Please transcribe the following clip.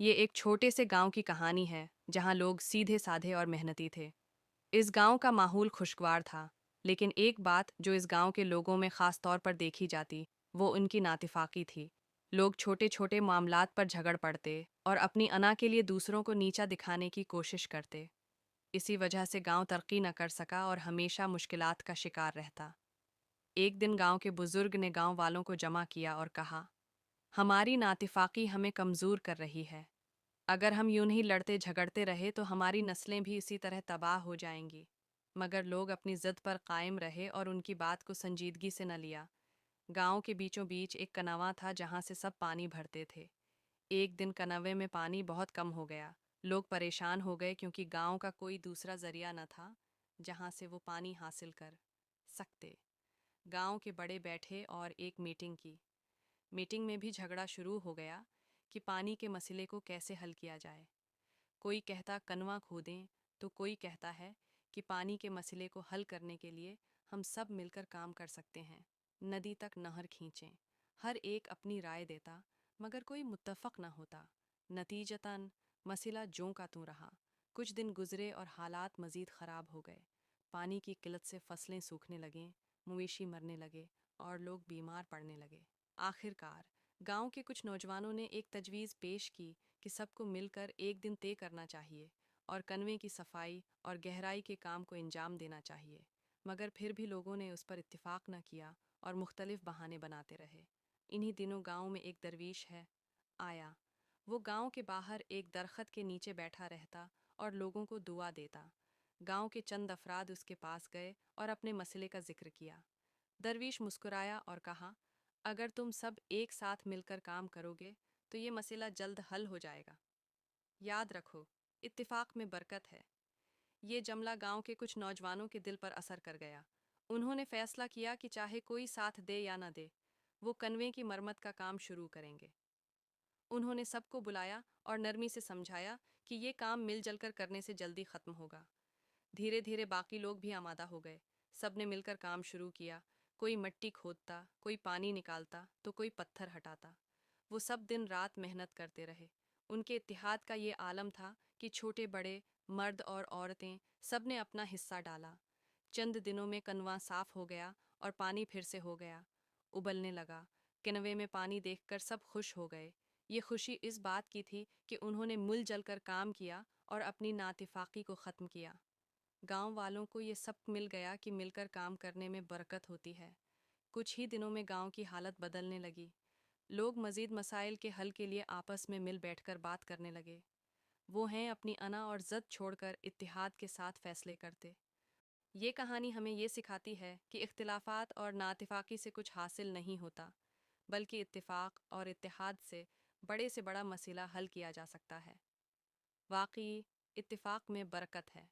ये एक छोटे से गांव की कहानी है जहां लोग सीधे साधे और मेहनती थे। इस गांव का माहौल खुशगवार था, लेकिन एक बात जो इस गांव के लोगों में खास तौर पर देखी जाती, वो उनकी नातिफाकी थी। लोग छोटे छोटे मामलात पर झगड़ पड़ते और अपनी अना के लिए दूसरों को नीचा दिखाने की कोशिश करते। इसी वजह से गांव तरक्की न कर सका और हमेशा मुश्किलात का शिकार रहता। एक दिन गांव के बुजुर्ग ने गांव वालों को जमा किया और कहा, हमारी नातिफाकी हमें कमज़ोर कर रही है। अगर हम यूं ही लड़ते झगड़ते रहे तो हमारी नस्लें भी इसी तरह तबाह हो जाएंगी। मगर लोग अपनी जिद पर कायम रहे और उनकी बात को संजीदगी से न लिया। गांव के बीचों बीच एक कनवा था जहां से सब पानी भरते थे। एक दिन कनवे में पानी बहुत कम हो गया। लोग परेशान हो गए क्योंकि गांव का कोई दूसरा जरिया न था जहां से वो पानी हासिल कर सकते। गांव के बड़े बैठे और एक मीटिंग की। मीटिंग में भी झगड़ा शुरू हो गया कि पानी के मसले को कैसे हल किया जाए। कोई कहता कनवा खोदें, तो कोई कहता है कि पानी के मसले को हल करने के लिए हम सब मिलकर काम कर सकते हैं, नदी तक नहर खींचें। हर एक अपनी राय देता, मगर कोई मुत्तफक न होता। नतीजतन मसला ज्यों का त्यों रहा। कुछ दिन गुजरे और हालात मज़ीद ख़राब हो गए। पानी की किल्लत से फसलें सूखने लगें, मवेशी मरने लगे और लोग बीमार पड़ने लगे। आखिरकार गांव के कुछ नौजवानों ने एक तजवीज़ पेश की कि सबको मिलकर एक दिन तय करना चाहिए और कनवे की सफाई और गहराई के काम को अंजाम देना चाहिए। मगर फिर भी लोगों ने उस पर इत्तेफाक न किया और मुख्तलिफ बहाने बनाते रहे। इन्हीं दिनों गांव में एक दरवीश है आया। वो गांव के बाहर एक दरख्त के नीचे बैठा रहता और लोगों को दुआ देता। गांव के चंद अफराद उसके पास गए और अपने मसले का जिक्र किया। दरवीश मुस्कुराया और कहा, अगर तुम सब एक साथ मिलकर काम करोगे तो ये मसला जल्द हल हो जाएगा। याद रखो, इत्तिफाक में बरकत है। ये जमला गांव के कुछ नौजवानों के दिल पर असर कर गया। उन्होंने फैसला किया कि चाहे कोई साथ दे या न दे, वो कनवे की मरम्मत का काम शुरू करेंगे। उन्होंने सबको बुलाया और नरमी से समझाया कि ये काम मिलजुल कर करने से जल्दी खत्म होगा। धीरे धीरे बाकी लोग भी आमादा हो गए। सब ने मिलकर काम शुरू किया। कोई मिट्टी खोदता, कोई पानी निकालता, तो कोई पत्थर हटाता। वो सब दिन रात मेहनत करते रहे। उनके इत्तेहाद का ये आलम था कि छोटे बड़े, मर्द और औरतें सब ने अपना हिस्सा डाला। चंद दिनों में कनवा साफ हो गया और पानी फिर से हो गया, उबलने लगा। किनवे में पानी देखकर सब खुश हो गए। ये खुशी इस बात की थी कि उन्होंने मिलजुल कर काम किया और अपनी नातिफाकी को ख़त्म किया। गांव वालों को ये सब मिल गया कि मिलकर काम करने में बरकत होती है। कुछ ही दिनों में गांव की हालत बदलने लगी। लोग मज़ीद मसाइल के हल के लिए आपस में मिल बैठकर बात करने लगे। वो हैं अपनी अना और ज़द छोड़कर इत्तिहाद के साथ फैसले करते। ये कहानी हमें ये सिखाती है कि इख्तिलाफ़ात और नातिफाकी से कुछ हासिल नहीं होता, बल्कि इत्तिफाक और इत्तिहाद से बड़ा मसला हल किया जा सकता है। वाकई इत्तिफाक में बरकत है।